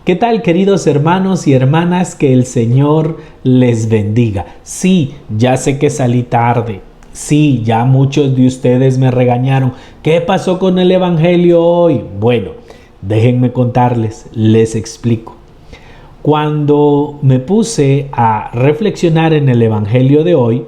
¿Qué tal, queridos hermanos y hermanas? Que el Señor les bendiga. Sí, ya sé que salí tarde. Sí, ya muchos de ustedes me regañaron. ¿Qué pasó con el Evangelio hoy? Bueno, déjenme contarles, les explico. Cuando me puse a reflexionar en el Evangelio de hoy,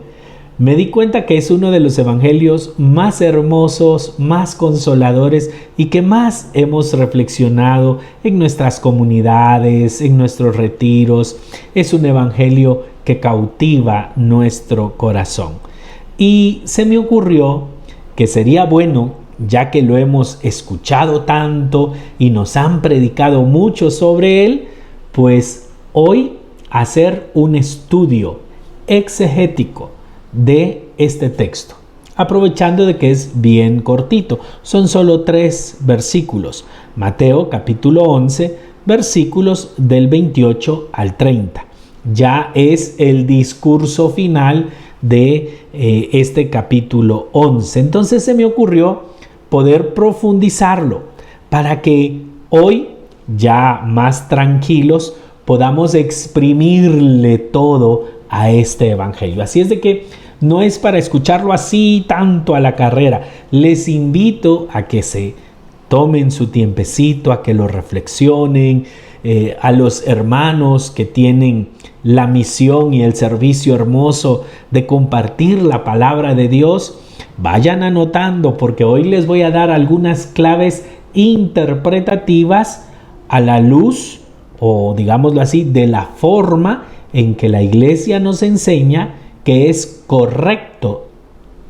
me di cuenta que es uno de los evangelios más hermosos, más consoladores y que más hemos reflexionado en nuestras comunidades, en nuestros retiros. Es un evangelio que cautiva nuestro corazón. Y se me ocurrió que sería bueno, ya que lo hemos escuchado tanto y nos han predicado mucho sobre él, pues hoy hacer un estudio exegético de este texto, aprovechando de que es bien cortito. Son solo 3 versículos. Mateo capítulo 11, versículos del 28 al 30. Ya es el discurso final de este capítulo 11. Entonces se me ocurrió poder profundizarlo para que hoy, ya más tranquilos, podamos exprimirle todo a este evangelio. Así es de que no es para escucharlo así tanto a la carrera. Les invito a que se tomen su tiempecito, a que lo reflexionen. A los hermanos que tienen la misión y el servicio hermoso de compartir la palabra de Dios, vayan anotando, porque hoy les voy a dar algunas claves interpretativas a la luz, o digámoslo así, de la forma en que la Iglesia nos enseña que es correcto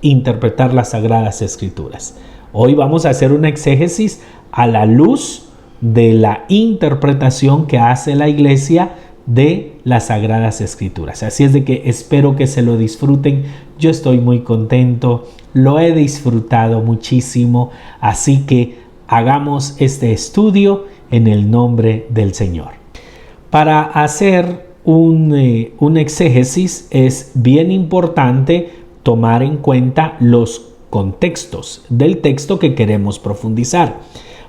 interpretar las Sagradas Escrituras. Hoy vamos a hacer una exégesis a la luz de la interpretación que hace la Iglesia de las Sagradas Escrituras. Así es de que espero que se lo disfruten. Yo estoy muy contento, lo he disfrutado muchísimo, así que hagamos este estudio en el nombre del Señor. Para hacer un exégesis es bien importante tomar en cuenta los contextos del texto que queremos profundizar.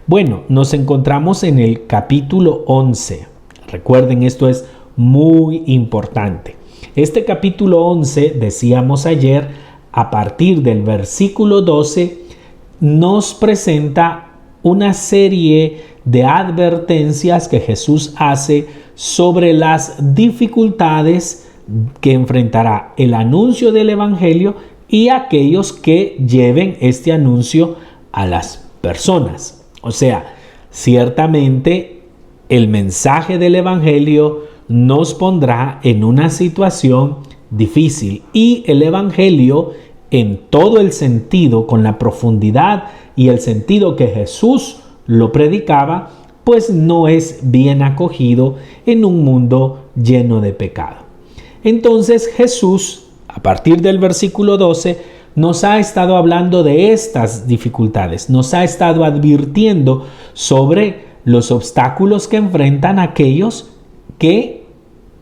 Bueno, nos encontramos en el capítulo 11. Recuerden, esto es muy importante. Este capítulo 11, decíamos ayer, a partir del versículo 12, nos presenta una serie de advertencias que Jesús hace sobre las dificultades que enfrentará el anuncio del Evangelio y aquellos que lleven este anuncio a las personas. O sea, ciertamente el mensaje del Evangelio nos pondrá en una situación difícil, y el Evangelio, en todo el sentido, con la profundidad y el sentido que Jesús lo predicaba, pues no es bien acogido en un mundo lleno de pecado. Entonces Jesús, a partir del versículo 12, nos ha estado hablando de estas dificultades, nos ha estado advirtiendo sobre los obstáculos que enfrentan aquellos que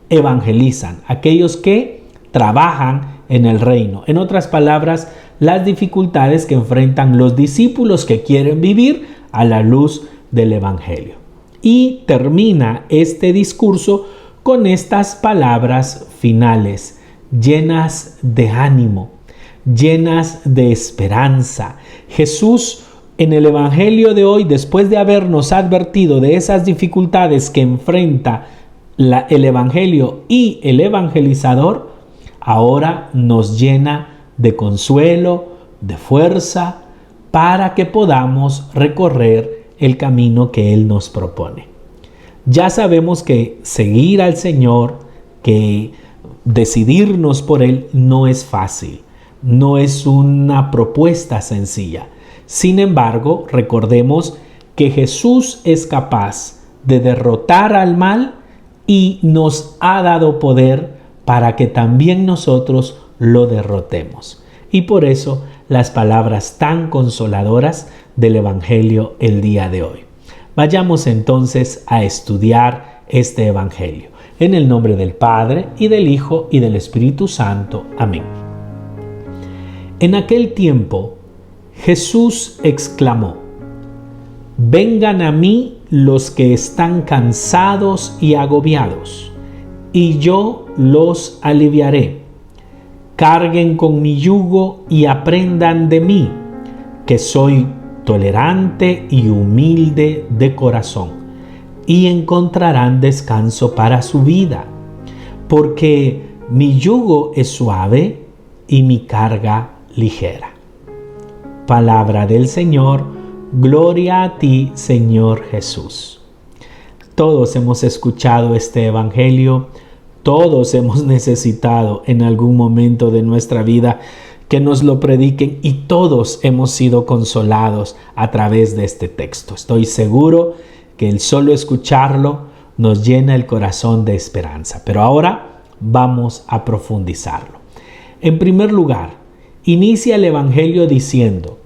evangelizan, aquellos que trabajan en el reino. En otras palabras, las dificultades que enfrentan los discípulos que quieren vivir a la luz del Evangelio. Y termina este discurso con estas palabras finales, llenas de ánimo, llenas de esperanza. Jesús, en el Evangelio de hoy, después de habernos advertido de esas dificultades que enfrenta el Evangelio y el evangelizador, ahora nos llena de consuelo, de fuerza, para que podamos recorrer el camino que Él nos propone. Ya sabemos que seguir al Señor, que decidirnos por Él, no es fácil, no es una propuesta sencilla. Sin embargo, recordemos que Jesús es capaz de derrotar al mal y nos ha dado poder para que también nosotros lo derrotemos. Y por eso las palabras tan consoladoras del Evangelio el día de hoy. Vayamos entonces a estudiar este Evangelio. En el nombre del Padre, y del Hijo, y del Espíritu Santo. Amén. En aquel tiempo, Jesús exclamó: «Vengan a mí los que están cansados y agobiados, y yo los aliviaré. Carguen con mi yugo y aprendan de mí, que soy tolerante y humilde de corazón, y encontrarán descanso para su vida, porque mi yugo es suave y mi carga ligera. Palabra del Señor, gloria a ti, Señor Jesús. Todos hemos escuchado este evangelio, todos hemos necesitado en algún momento de nuestra vida que nos lo prediquen y todos hemos sido consolados a través de este texto. Estoy seguro que el solo escucharlo nos llena el corazón de esperanza. Pero ahora vamos a profundizarlo. En primer lugar, inicia el evangelio diciendo: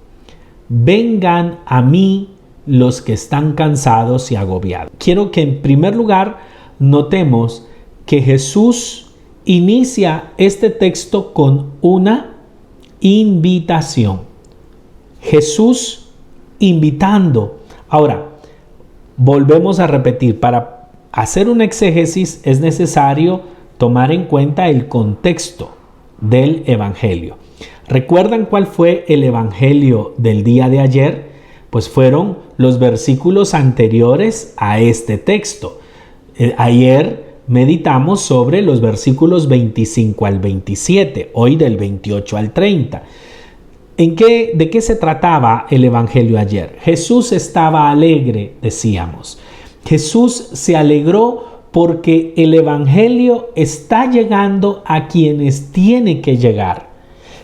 vengan a mí los que están cansados y agobiados. Quiero que en primer lugar notemos que Jesús inicia este texto con una invitación. Jesús invitando. Ahora, volvemos a repetir, para hacer una exégesis es necesario tomar en cuenta el contexto del evangelio. ¿Recuerdan cuál fue el evangelio del día de ayer? Pues fueron los versículos anteriores a este texto. Ayer meditamos sobre los versículos 25 al 27, hoy del 28 al 30. ¿De qué se trataba el evangelio ayer? Jesús estaba alegre, decíamos. Jesús se alegró porque el evangelio está llegando a quienes tiene que llegar.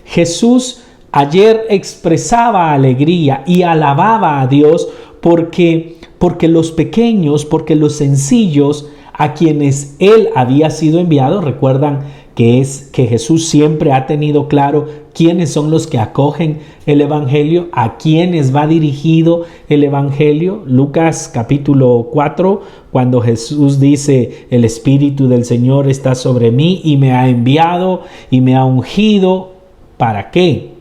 Jesús ayer expresaba alegría y alababa a Dios porque los pequeños, porque los sencillos a quienes Él había sido enviado, recuerdan que Jesús siempre ha tenido claro quiénes son los que acogen el evangelio, a quiénes va dirigido el evangelio. Lucas capítulo 4, cuando Jesús dice: el Espíritu del Señor está sobre mí y me ha enviado y me ha ungido. ¿Para qué?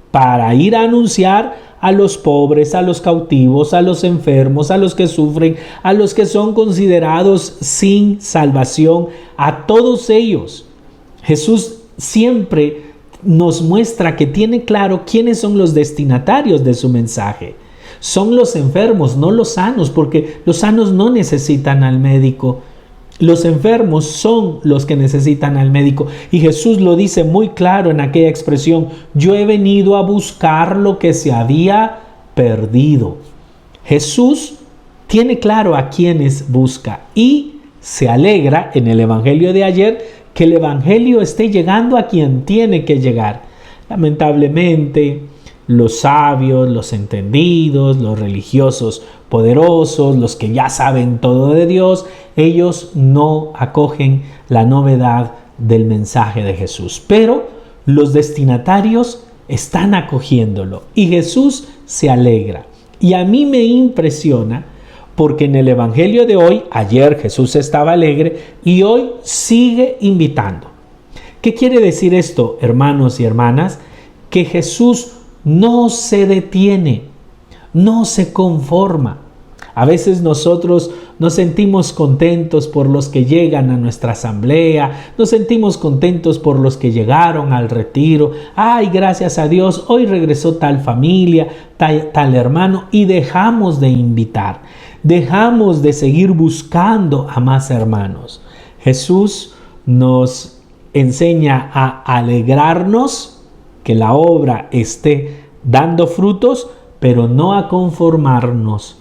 Para ir a anunciar a los pobres, a los cautivos, a los enfermos, a los que sufren, a los que son considerados sin salvación, a todos ellos. Jesús siempre nos muestra que tiene claro quiénes son los destinatarios de su mensaje. Son los enfermos, no los sanos, porque los sanos no necesitan al médico. Los enfermos son los que necesitan al médico. Y Jesús lo dice muy claro en aquella expresión: yo he venido a buscar lo que se había perdido. Jesús tiene claro a quienes busca y se alegra en el evangelio de ayer que el evangelio esté llegando a quien tiene que llegar. Lamentablemente, los sabios, los entendidos, los religiosos poderosos, los que ya saben todo de Dios, ellos no acogen la novedad del mensaje de Jesús. Pero los destinatarios están acogiéndolo y Jesús se alegra. Y a mí me impresiona porque en el evangelio de hoy, ayer Jesús estaba alegre y hoy sigue invitando. ¿Qué quiere decir esto, hermanos y hermanas? Que Jesús no se detiene, no se conforma. A veces nosotros nos sentimos contentos por los que llegan a nuestra asamblea, nos sentimos contentos por los que llegaron al retiro. Ay, gracias a Dios, hoy regresó tal familia, tal hermano, y dejamos de invitar, dejamos de seguir buscando a más hermanos. Jesús nos enseña a alegrarnos, que la obra esté dando frutos, pero no a conformarnos.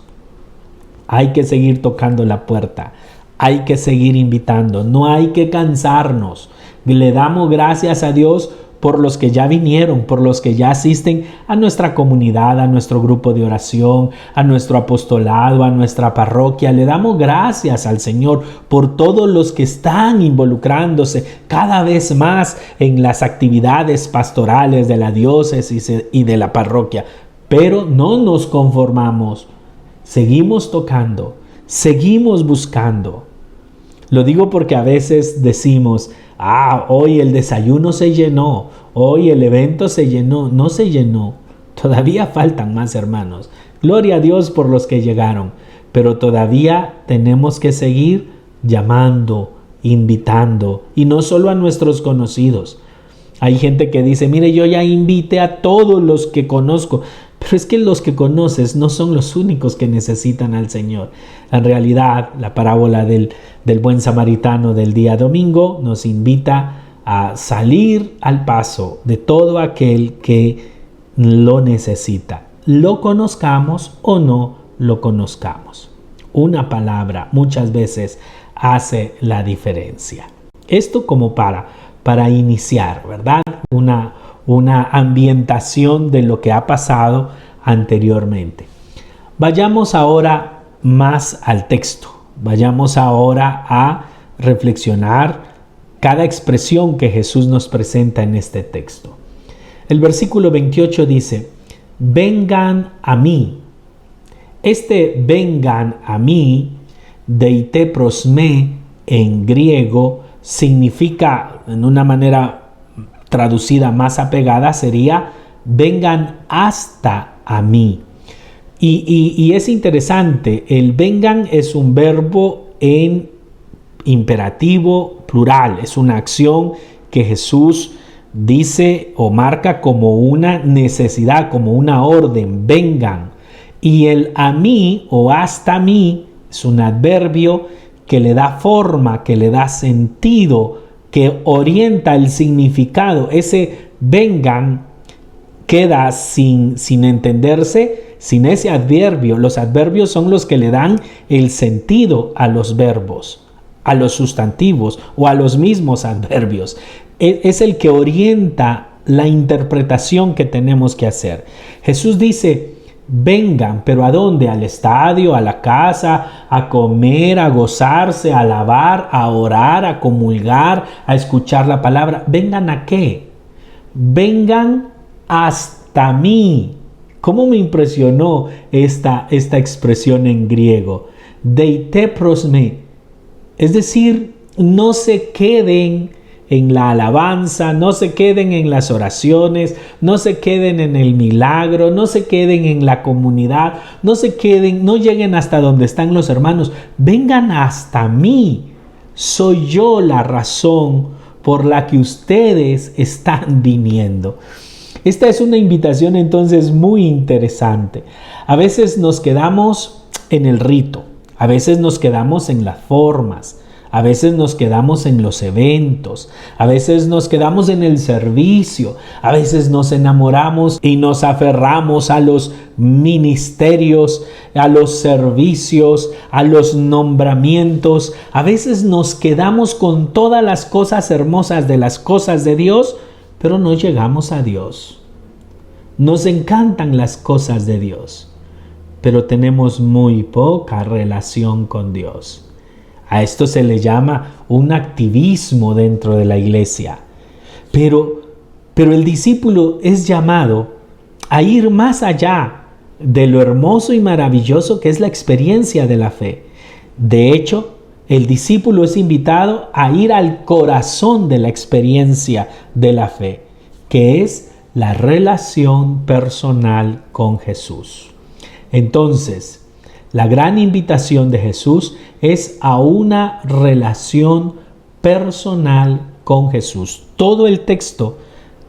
Hay que seguir tocando la puerta, hay que seguir invitando, no hay que cansarnos. Le damos gracias a Dios por los que ya vinieron, por los que ya asisten a nuestra comunidad, a nuestro grupo de oración, a nuestro apostolado, a nuestra parroquia. Le damos gracias al Señor por todos los que están involucrándose cada vez más en las actividades pastorales de la diócesis y de la parroquia. Pero no nos conformamos. Seguimos tocando, seguimos buscando. Lo digo porque a veces decimos: hoy el desayuno se llenó, hoy el evento se llenó. No se llenó, todavía faltan más hermanos. Gloria a Dios por los que llegaron, pero todavía tenemos que seguir llamando, invitando, y no solo a nuestros conocidos. Hay gente que dice, mire, yo ya invité a todos los que conozco, pero es que los que conoces no son los únicos que necesitan al Señor. En realidad, la parábola del buen samaritano del día domingo nos invita a salir al paso de todo aquel que lo necesita, lo conozcamos o no lo conozcamos. Una palabra muchas veces hace la diferencia. Esto como para iniciar, ¿verdad? Una ambientación de lo que ha pasado anteriormente. Vayamos ahora más al texto. Vayamos ahora a reflexionar cada expresión que Jesús nos presenta en este texto. El versículo 28 dice, vengan a mí. Este vengan a mí, deite prosme en griego, significa, en una manera traducida más apegada, sería vengan hasta a mí. Y es interesante, el vengan es un verbo en imperativo plural, es una acción que Jesús dice o marca como una necesidad, como una orden, vengan. Y el a mí o hasta mí es un adverbio que le da forma, que le da sentido, que orienta el significado. Ese vengan queda sin entenderse sin ese adverbio. Los adverbios son los que le dan el sentido a los verbos, a los sustantivos o a los mismos adverbios. Es el que orienta la interpretación que tenemos que hacer. Jesús dice, vengan, pero ¿a dónde? Al estadio, a la casa, a comer, a gozarse, a alabar, a orar, a comulgar, a escuchar la palabra. ¿Vengan a qué? Vengan hasta mí. ¿Cómo me impresionó esta expresión en griego? Deite prosme. Es decir, no se queden en la alabanza, no se queden en las oraciones, no se queden en el milagro, no se queden en la comunidad, no lleguen hasta donde están los hermanos, vengan hasta mí. Soy yo la razón por la que ustedes están viniendo. Esta es una invitación entonces muy interesante. A veces nos quedamos en el rito, a veces nos quedamos en las formas, a veces nos quedamos en los eventos, a veces nos quedamos en el servicio, a veces nos enamoramos y nos aferramos a los ministerios, a los servicios, a los nombramientos. A veces nos quedamos con todas las cosas hermosas de las cosas de Dios, pero no llegamos a Dios. Nos encantan las cosas de Dios, pero tenemos muy poca relación con Dios. A esto se le llama un activismo dentro de la iglesia. Pero el discípulo es llamado a ir más allá de lo hermoso y maravilloso que es la experiencia de la fe. De hecho, el discípulo es invitado a ir al corazón de la experiencia de la fe, que es la relación personal con Jesús. Entonces, la gran invitación de Jesús es a una relación personal con Jesús. Todo el texto,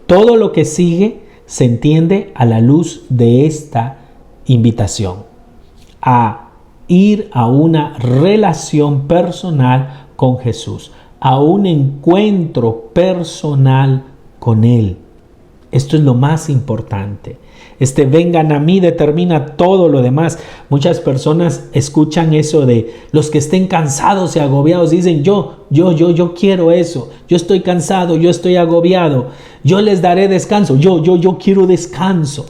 todo lo que sigue, se entiende a la luz de esta invitación. A ir a una relación personal con Jesús, a un encuentro personal con Él. Esto es lo más importante. Vengan a mí determina todo lo demás. Muchas personas escuchan eso de los que estén cansados y agobiados. Dicen yo quiero eso. Yo estoy cansado, yo estoy agobiado. Yo les daré descanso. Yo quiero descanso.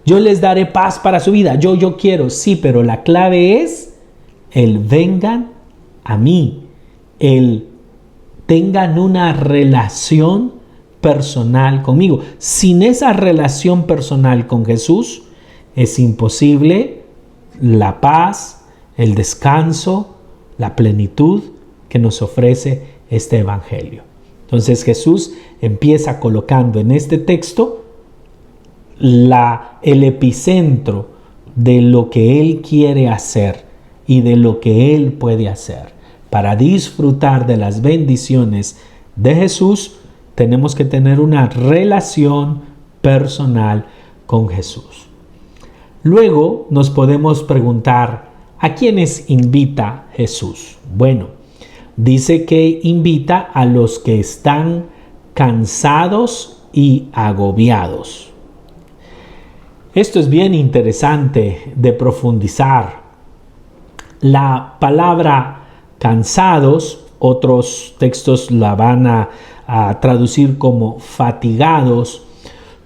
Yo les daré paz para su vida. Yo quiero. Sí, pero la clave es el vengan a mí. El tengan una relación personal conmigo. Sin esa relación personal con Jesús es imposible la paz, el descanso, la plenitud que nos ofrece este evangelio. Entonces Jesús empieza colocando en este texto el epicentro de lo que Él quiere hacer y de lo que Él puede hacer. Para disfrutar de las bendiciones de Jesús, tenemos que tener una relación personal con Jesús. Luego nos podemos preguntar, ¿a quiénes invita Jesús? Bueno, dice que invita a los que están cansados y agobiados. Esto es bien interesante de profundizar. La palabra cansados, otros textos la van a traducir como fatigados,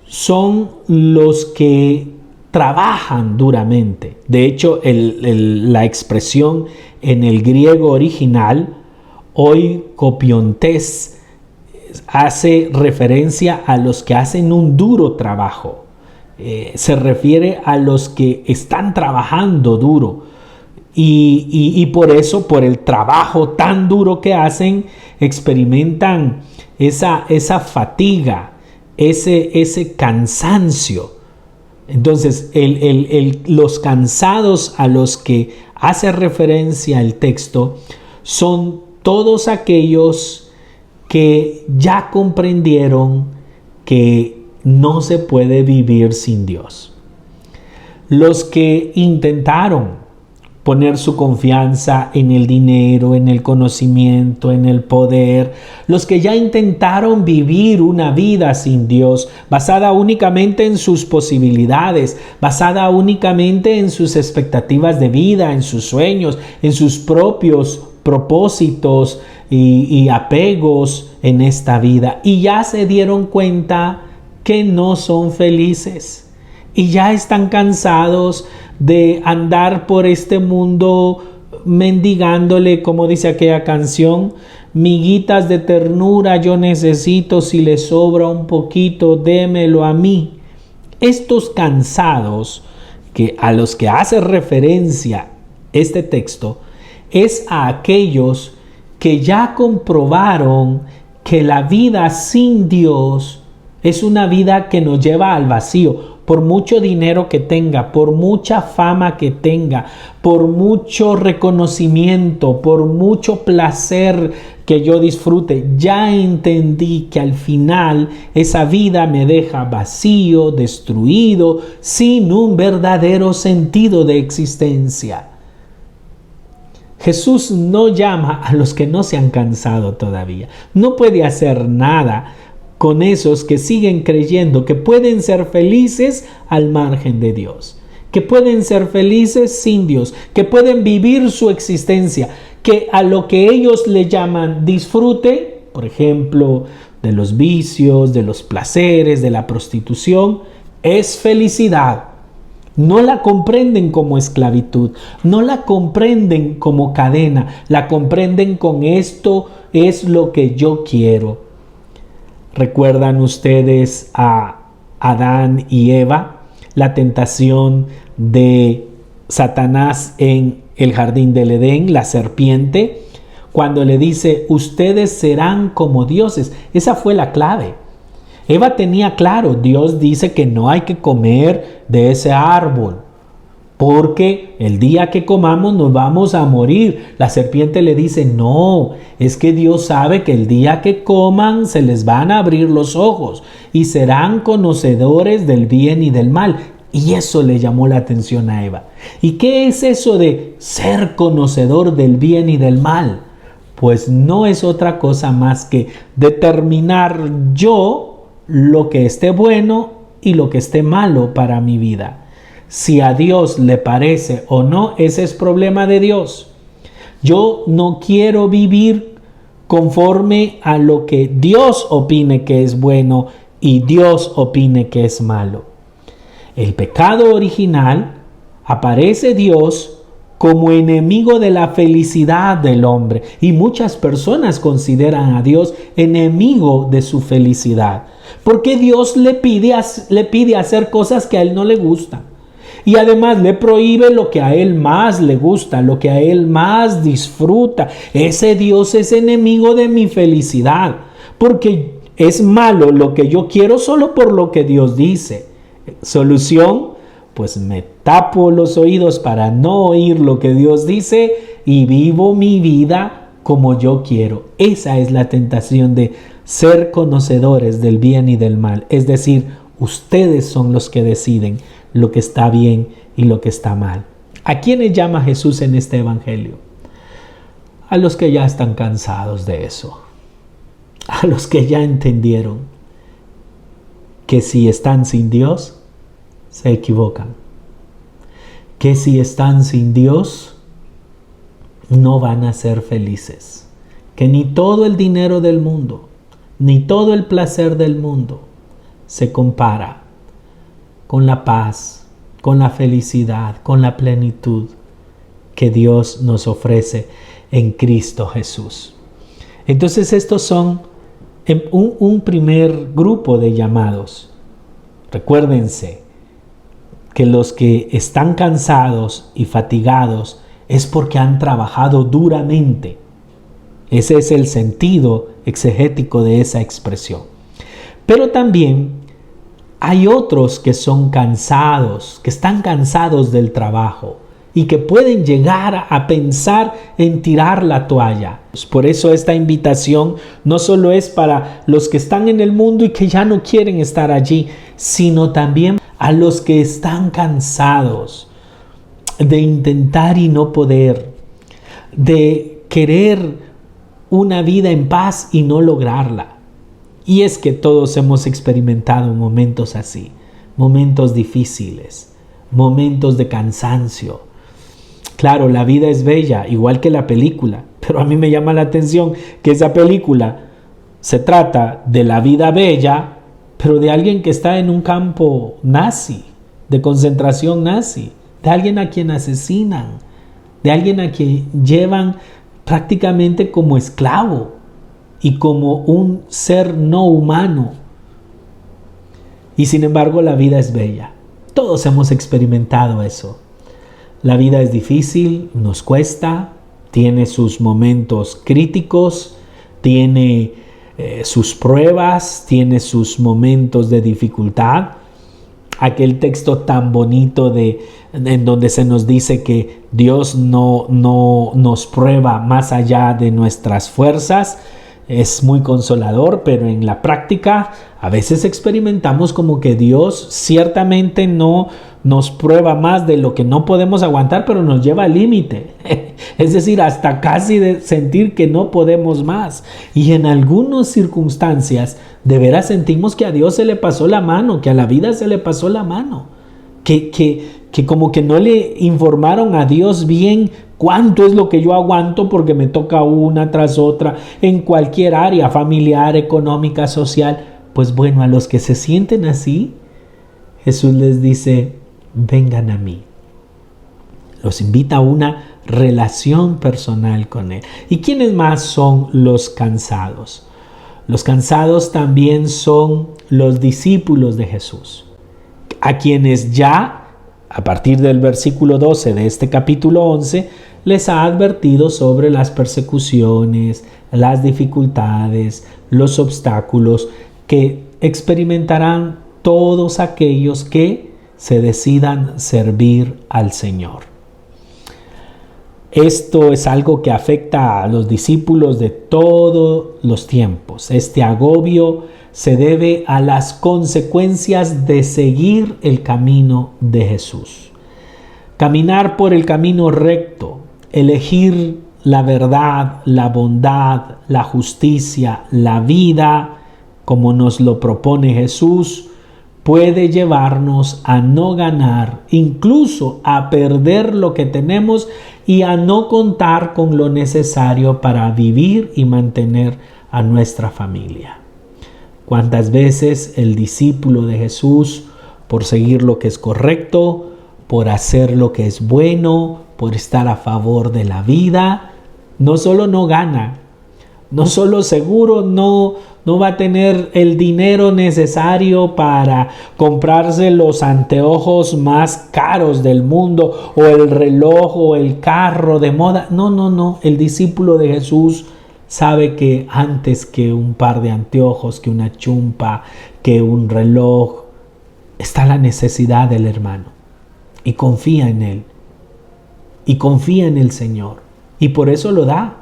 son los que trabajan duramente. De hecho, la expresión en el griego original, oikopiontes, hace referencia a los que hacen un duro trabajo. Se refiere a los que están trabajando duro. Y por eso, por el trabajo tan duro que hacen, experimentan esa fatiga, ese cansancio. Entonces, los cansados a los que hace referencia el texto son todos aquellos que ya comprendieron que no se puede vivir sin Dios. Los que intentaron poner su confianza en el dinero, en el conocimiento, en el poder. Los que ya intentaron vivir una vida sin Dios, basada únicamente en sus posibilidades, basada únicamente en sus expectativas de vida, en sus sueños, en sus propios propósitos y apegos en esta vida. Y ya se dieron cuenta que no son felices. Y ya están cansados de andar por este mundo mendigándole, como dice aquella canción, miguitas de ternura yo necesito, si le sobra un poquito, démelo a mí. Estos cansados a los que hace referencia este texto es a aquellos que ya comprobaron que la vida sin Dios es una vida que nos lleva al vacío. Por mucho dinero que tenga, por mucha fama que tenga, por mucho reconocimiento, por mucho placer que yo disfrute, ya entendí que al final esa vida me deja vacío, destruido, sin un verdadero sentido de existencia. Jesús no llama a los que no se han cansado todavía. No puede hacer nada con esos que siguen creyendo que pueden ser felices al margen de Dios, que pueden ser felices sin Dios, que pueden vivir su existencia, que a lo que ellos le llaman disfrute, por ejemplo, de los vicios, de los placeres, de la prostitución, es felicidad. No la comprenden como esclavitud, no la comprenden como cadena, la comprenden con esto es lo que yo quiero. ¿Recuerdan ustedes a Adán y Eva? La tentación de Satanás en el jardín del Edén, la serpiente, cuando le dice, ustedes serán como dioses. Esa fue la clave. Eva tenía claro, Dios dice que no hay que comer de ese árbol, porque el día que comamos nos vamos a morir. La serpiente le dice, no, es que Dios sabe que el día que coman se les van a abrir los ojos y serán conocedores del bien y del mal. Y eso le llamó la atención a Eva. ¿Y qué es eso de ser conocedor del bien y del mal? Pues no es otra cosa más que determinar yo lo que esté bueno y lo que esté malo para mi vida. Si a Dios le parece o no, ese es problema de Dios. Yo no quiero vivir conforme a lo que Dios opine que es bueno y Dios opine que es malo. El pecado original, aparece Dios como enemigo de la felicidad del hombre y muchas personas consideran a Dios enemigo de su felicidad porque Dios le pide hacer cosas que a él no le gustan. Y además le prohíbe lo que a él más le gusta, lo que a él más disfruta. Ese Dios es enemigo de mi felicidad, porque es malo lo que yo quiero solo por lo que Dios dice. Solución, pues me tapo los oídos para no oír lo que Dios dice y vivo mi vida como yo quiero. Esa es la tentación de ser conocedores del bien y del mal. Es decir, ustedes son los que deciden lo que está bien y lo que está mal. ¿A quiénes llama Jesús en este evangelio? A los que ya están cansados de eso. A los que ya entendieron que si están sin Dios, se equivocan. Que si están sin Dios, no van a ser felices. Que ni todo el dinero del mundo, ni todo el placer del mundo se compara con la paz, con la felicidad, con la plenitud que Dios nos ofrece en Cristo Jesús. Entonces estos son un primer grupo de llamados. Recuérdense que los que están cansados y fatigados es porque han trabajado duramente. Ese es el sentido exegético de esa expresión. Pero también hay otros que son cansados, que están cansados del trabajo y que pueden llegar a pensar en tirar la toalla. Por eso esta invitación no solo es para los que están en el mundo y que ya no quieren estar allí, sino también a los que están cansados de intentar y no poder, de querer una vida en paz y no lograrla. Y es que todos hemos experimentado momentos así, momentos difíciles, momentos de cansancio. Claro, la vida es bella, igual que la película, pero a mí me llama la atención que esa película se trata de la vida bella, pero de alguien que está en un campo nazi, de concentración nazi, de alguien a quien asesinan, de alguien a quien llevan prácticamente como esclavo y como un ser no humano. Y sin embargo la vida es bella. Todos hemos experimentado eso. La vida es difícil, nos cuesta, tiene sus momentos críticos, tiene sus pruebas, tiene sus momentos de dificultad. Aquel texto tan bonito en donde se nos dice que Dios no nos prueba más allá de nuestras fuerzas, es muy consolador, pero en la práctica a veces experimentamos como que Dios ciertamente no nos prueba más de lo que no podemos aguantar, pero nos lleva al límite. Es decir, hasta casi de sentir que no podemos más. Y en algunas circunstancias, de veras sentimos que a Dios se le pasó la mano, que a la vida se le pasó la mano. Que como que no le informaron a Dios bien cuánto es lo que yo aguanto porque me toca una tras otra en cualquier área, familiar, económica, social. Pues bueno, a los que se sienten así, Jesús les dice, vengan a mí. Los invita a una relación personal con Él. ¿Y quiénes más son los cansados? Los cansados también son los discípulos de Jesús, a quienes ya, a partir del versículo 12 de este capítulo 11, les ha advertido sobre las persecuciones, las dificultades, los obstáculos que experimentarán todos aquellos que se decidan servir al Señor. Esto es algo que afecta a los discípulos de todos los tiempos. Este agobio se debe a las consecuencias de seguir el camino de Jesús. Caminar por el camino recto, elegir la verdad, la bondad, la justicia, la vida, como nos lo propone Jesús, puede llevarnos a no ganar, incluso a perder lo que tenemos y a no contar con lo necesario para vivir y mantener a nuestra familia. ¿Cuántas veces el discípulo de Jesús, por seguir lo que es correcto, por hacer lo que es bueno, por estar a favor de la vida, no solo no gana, no solo seguro no va a tener el dinero necesario para comprarse los anteojos más caros del mundo o el reloj o el carro de moda? No. El discípulo de Jesús sabe que antes que un par de anteojos, que una chumpa, que un reloj, está la necesidad del hermano. y confía en Él. Y confía en el Señor. Y por eso lo da.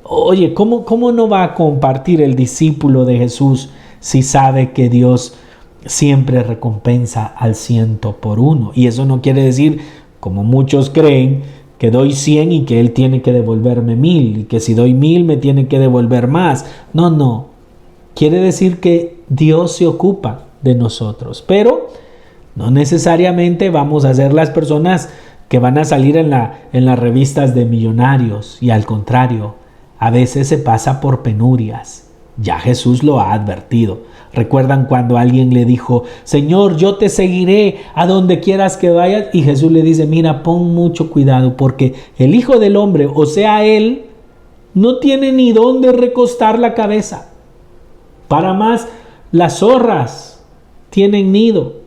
Oye, ¿cómo no va a compartir el discípulo de Jesús si sabe que Dios siempre recompensa al 100 por 1? Y eso no quiere decir, como muchos creen, que doy 100 y que Él tiene que devolverme 1000, y que si doy 1000 me tiene que devolver más. No. Quiere decir que Dios se ocupa de nosotros, pero no necesariamente vamos a ser las personas que van a salir en las revistas de millonarios, y al contrario, a veces se pasa por penurias. Ya Jesús lo ha advertido. ¿Recuerdan cuando alguien le dijo: Señor, yo te seguiré a donde quieras que vayas? Y Jesús le dice: mira, pon mucho cuidado, porque el Hijo del Hombre, o sea, Él, no tiene ni dónde recostar la cabeza. Para más, las zorras tienen nido,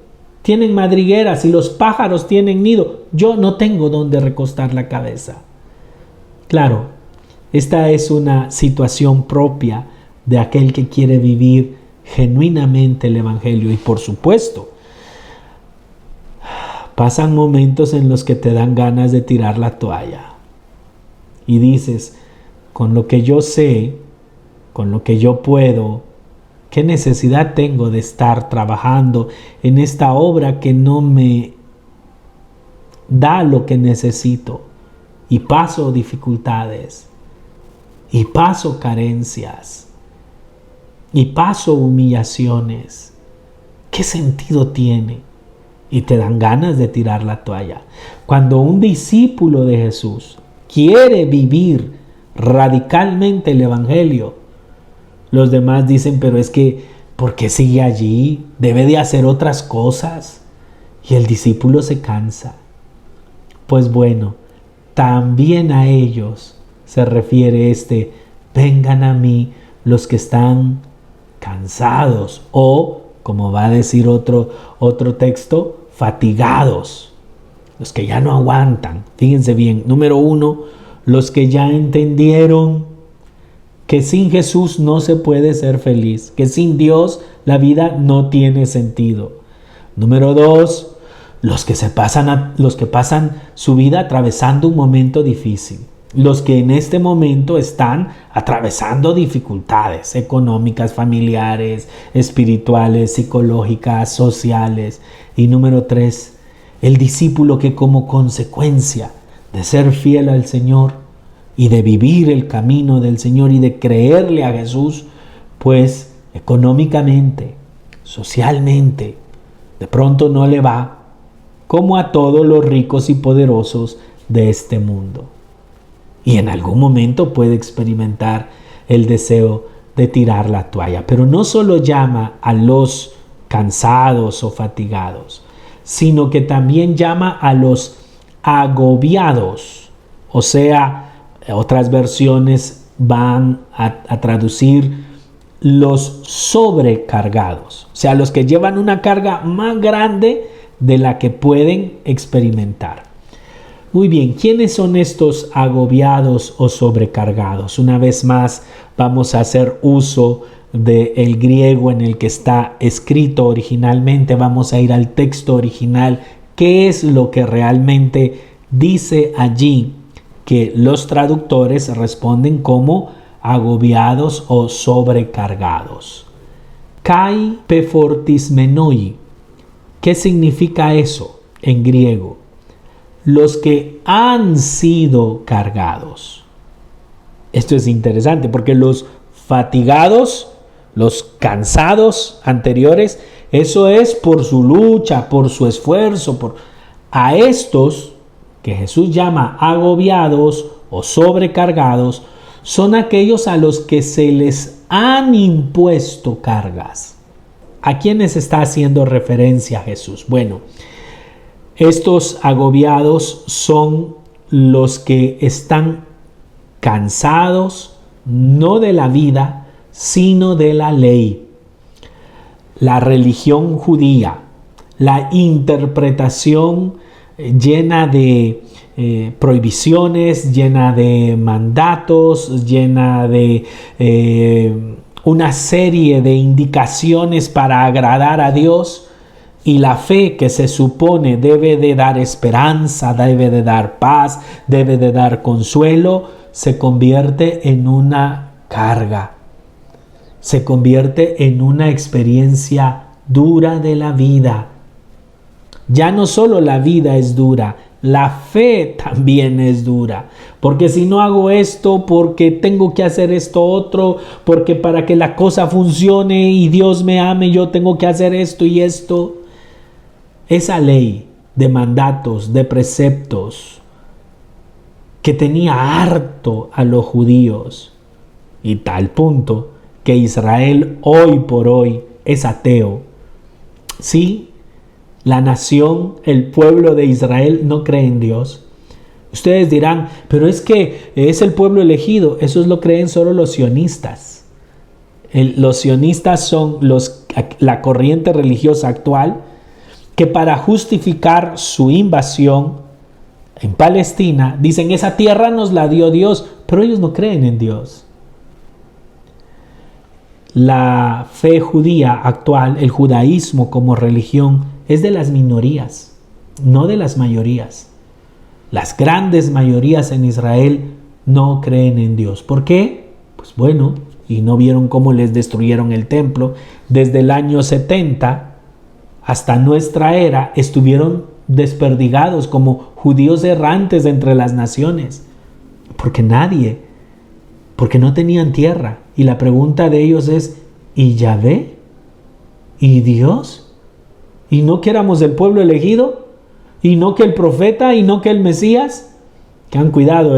tienen madrigueras, y los pájaros tienen nido. Yo no tengo dónde recostar la cabeza. Claro, esta es una situación propia de aquel que quiere vivir genuinamente el Evangelio. Y por supuesto, pasan momentos en los que te dan ganas de tirar la toalla. Y dices: con lo que yo sé, con lo que yo puedo, ¿qué necesidad tengo de estar trabajando en esta obra que no me da lo que necesito? Y paso dificultades, y paso carencias, y paso humillaciones. ¿Qué sentido tiene? Y te dan ganas de tirar la toalla. Cuando un discípulo de Jesús quiere vivir radicalmente el Evangelio, los demás dicen: pero es que, ¿por qué sigue allí? Debe de hacer otras cosas. Y el discípulo se cansa. Pues bueno, también a ellos se refiere vengan a mí los que están cansados, o, como va a decir otro texto, fatigados, los que ya no aguantan. Fíjense bien, número 1, los que ya entendieron que sin Jesús no se puede ser feliz, que sin Dios la vida no tiene sentido. Número 2, los que pasan su vida atravesando un momento difícil, los que en este momento están atravesando dificultades económicas, familiares, espirituales, psicológicas, sociales. Y número 3, el discípulo que, como consecuencia de ser fiel al Señor y de vivir el camino del Señor y de creerle a Jesús, pues económicamente, socialmente, de pronto no le va como a todos los ricos y poderosos de este mundo. Y en algún momento puede experimentar el deseo de tirar la toalla. Pero no solo llama a los cansados o fatigados, sino que también llama a los agobiados. O sea, otras versiones van a traducir los sobrecargados. O sea, los que llevan una carga más grande de la que pueden experimentar. Muy bien, ¿quiénes son estos agobiados o sobrecargados? Una vez más, vamos a hacer uso del griego en el que está escrito originalmente. Vamos a ir al texto original. ¿Qué es lo que realmente dice allí? Que los traductores responden como agobiados o sobrecargados. Kai pefortismenoi. ¿Qué significa eso en griego? Los que han sido cargados. Esto es interesante porque los fatigados, los cansados anteriores, eso es por su lucha, por su esfuerzo. A estos que Jesús llama agobiados o sobrecargados, son aquellos a los que se les han impuesto cargas. ¿A quiénes está haciendo referencia Jesús? Bueno, estos agobiados son los que están cansados, no de la vida, sino de la ley. La religión judía, la interpretación llena de prohibiciones, llena de mandatos, llena de una serie de indicaciones para agradar a Dios. Y la fe que se supone debe de dar esperanza, debe de dar paz, debe de dar consuelo, se convierte en una carga. Se convierte en una experiencia dura de la vida. Ya no solo la vida es dura, la fe también es dura. Porque si no hago esto, porque tengo que hacer esto otro, porque para que la cosa funcione y Dios me ame, yo tengo que hacer esto y esto. Esa ley de mandatos, de preceptos, que tenía harto a los judíos, y tal punto que Israel hoy por hoy es ateo. Sí, la nación, el pueblo de Israel no cree en Dios. Ustedes dirán, pero es que es el pueblo elegido. Eso lo creen solo los sionistas. Los sionistas son la corriente religiosa actual que para justificar su invasión en Palestina, dicen esa tierra nos la dio Dios, pero ellos no creen en Dios. La fe judía actual, el judaísmo como religión, es de las minorías, no de las mayorías. Las grandes mayorías en Israel no creen en Dios. ¿Por qué? Pues bueno, y no vieron cómo les destruyeron el templo. Desde el año 70 hasta nuestra era estuvieron desperdigados como judíos errantes entre las naciones. Porque no tenían tierra. Y la pregunta de ellos es, ¿y Yahvé? ¿Y Dios? ¿Y no que éramos el pueblo elegido? ¿Y no que el profeta? ¿Y no que el Mesías? Tengan cuidado,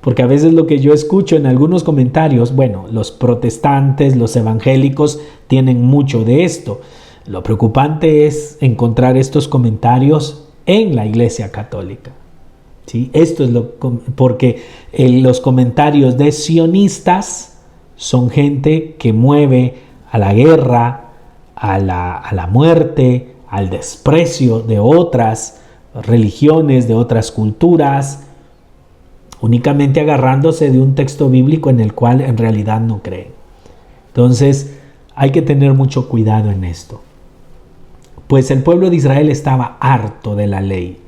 porque a veces lo que yo escucho en algunos comentarios, bueno, los protestantes, los evangélicos tienen mucho de esto. Lo preocupante es encontrar estos comentarios en la Iglesia Católica. ¿Sí? Esto es porque los comentarios de sionistas son gente que mueve a la guerra, a la muerte, al desprecio de otras religiones, de otras culturas, únicamente agarrándose de un texto bíblico en el cual en realidad no creen. Entonces hay que tener mucho cuidado en esto. Pues el pueblo de Israel estaba harto de la ley.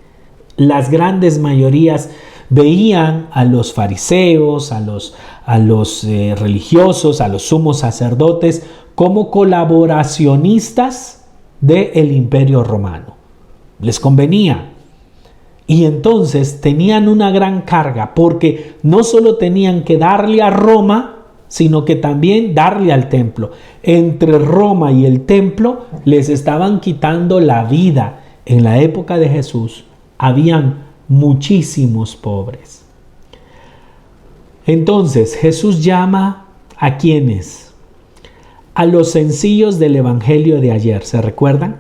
Las grandes mayorías veían a los fariseos, a los religiosos, a los sumos sacerdotes como colaboracionistas del Imperio Romano. Les convenía. Y entonces tenían una gran carga porque no solo tenían que darle a Roma, sino que también darle al templo. Entre Roma y el templo les estaban quitando la vida. En la época de Jesús habían muchísimos pobres. Entonces Jesús llama ¿a quiénes? A los sencillos del evangelio de ayer. ¿Se recuerdan?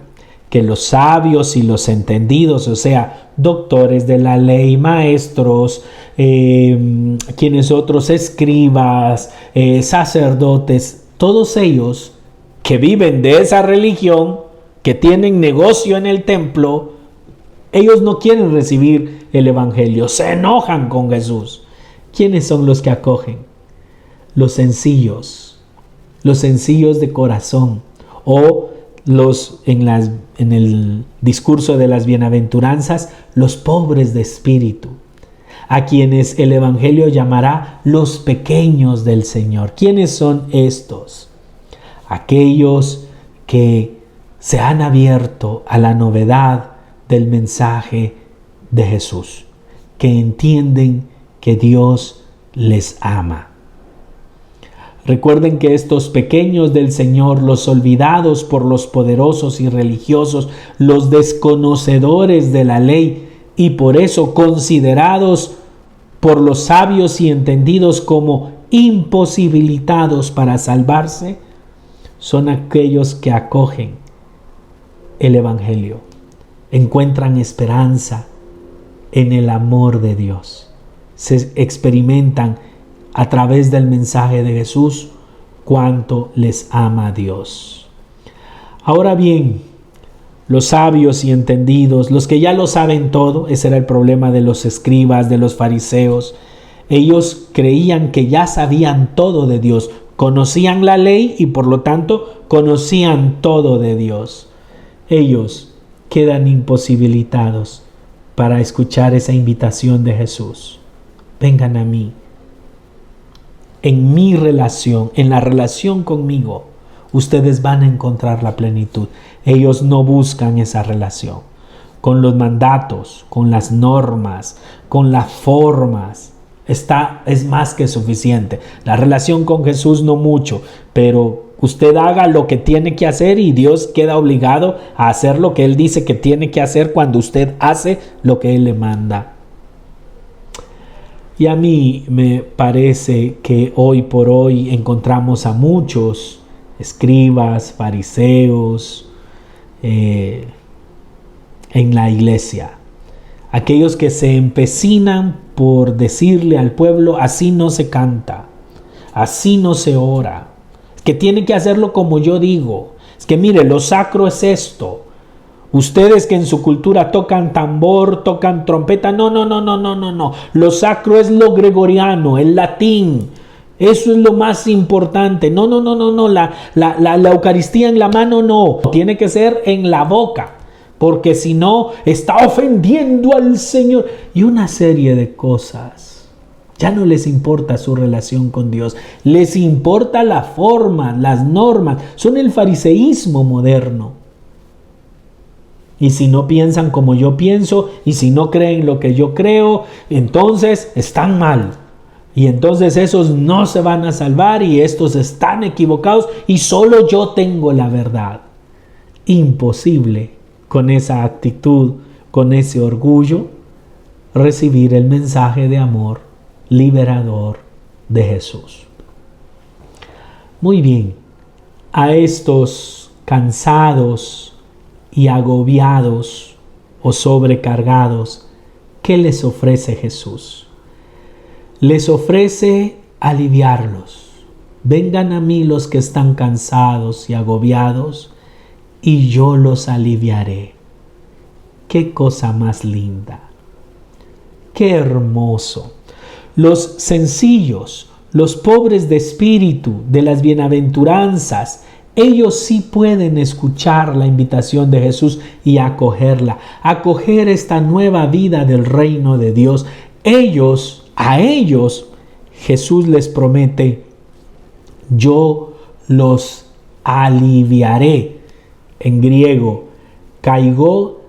Que los sabios y los entendidos, o sea, doctores de la ley, maestros, quienes otros, escribas, sacerdotes, todos ellos que viven de esa religión, que tienen negocio en el templo, ellos no quieren recibir el evangelio, se enojan con Jesús. ¿Quiénes son los que acogen? Los sencillos de corazón, o en el discurso de las bienaventuranzas, los pobres de espíritu, a quienes el evangelio llamará los pequeños del Señor. ¿Quiénes son estos? Aquellos que se han abierto a la novedad del mensaje de Jesús, que entienden que Dios les ama. Recuerden que estos pequeños del Señor, los olvidados por los poderosos y religiosos, los desconocedores de la ley y por eso considerados por los sabios y entendidos como imposibilitados para salvarse, son aquellos que acogen el evangelio, encuentran esperanza en el amor de Dios, se experimentan a través del mensaje de Jesús cuánto les ama Dios. Ahora bien, los sabios y entendidos, los que ya lo saben todo, ese era el problema de los escribas, de los fariseos, ellos creían que ya sabían todo de Dios, conocían la ley y por lo tanto conocían todo de Dios. ellos quedan imposibilitados para escuchar esa invitación de Jesús. Vengan a mí. En mi relación, en la relación conmigo, ustedes van a encontrar la plenitud. Ellos no buscan esa relación. Con los mandatos, con las normas, con las formas, es más que suficiente. La relación con Jesús no mucho, pero usted haga lo que tiene que hacer y Dios queda obligado a hacer lo que Él dice que tiene que hacer cuando usted hace lo que Él le manda. Y a mí me parece que hoy por hoy encontramos a muchos escribas, fariseos en la iglesia. Aquellos que se empecinan por decirle al pueblo, así no se canta, así no se ora, es que tiene que hacerlo como yo digo, es que mire, lo sacro es esto. Ustedes que en su cultura tocan tambor, tocan trompeta, no. Lo sacro es lo gregoriano, el latín. Eso es lo más importante. No. La Eucaristía en la mano no. Tiene que ser en la boca. Porque si no, está ofendiendo al Señor. Y una serie de cosas. Ya no les importa su relación con Dios. Les importa la forma, las normas. Son el fariseísmo moderno. Y si no piensan como yo pienso, y si no creen lo que yo creo, entonces están mal. Y entonces esos no se van a salvar y estos están equivocados y solo yo tengo la verdad. Imposible con esa actitud, con ese orgullo, recibir el mensaje de amor liberador de Jesús. Muy bien, a estos cansados y agobiados o sobrecargados, ¿qué les ofrece Jesús? Les ofrece aliviarlos. Vengan a mí los que están cansados y agobiados, y yo los aliviaré. ¡Qué cosa más linda! ¡Qué hermoso! Los sencillos, los pobres de espíritu, de las bienaventuranzas, ellos sí pueden escuchar la invitación de Jesús y acogerla, acoger esta nueva vida del reino de Dios. A ellos, Jesús les promete, yo los aliviaré. En griego, kaigo,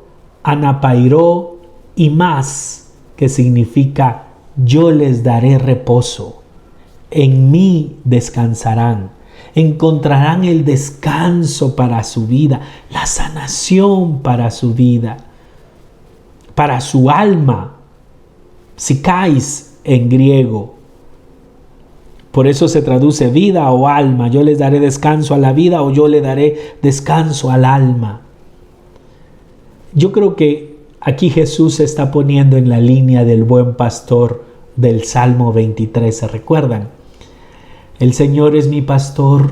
anapairó y más, que significa yo les daré reposo. En mí descansarán. Encontrarán el descanso para su vida, la sanación para su vida, para su alma. Psikais en griego. Por eso se traduce vida o alma. Yo les daré descanso a la vida o yo le daré descanso al alma. Yo creo que aquí Jesús se está poniendo en la línea del buen pastor del Salmo 23. ¿Se recuerdan? El Señor es mi pastor,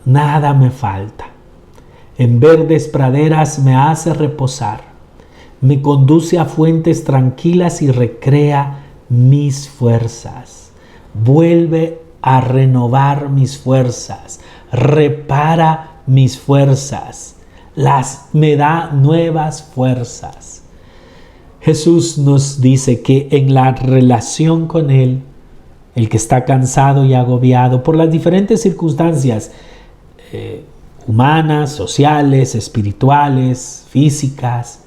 nada me falta. En verdes praderas me hace reposar. Me conduce a fuentes tranquilas y recrea mis fuerzas. Vuelve a renovar mis fuerzas. Repara mis fuerzas. Me da nuevas fuerzas. Jesús nos dice que en la relación con Él, el que está cansado y agobiado por las diferentes circunstancias humanas, sociales, espirituales, físicas,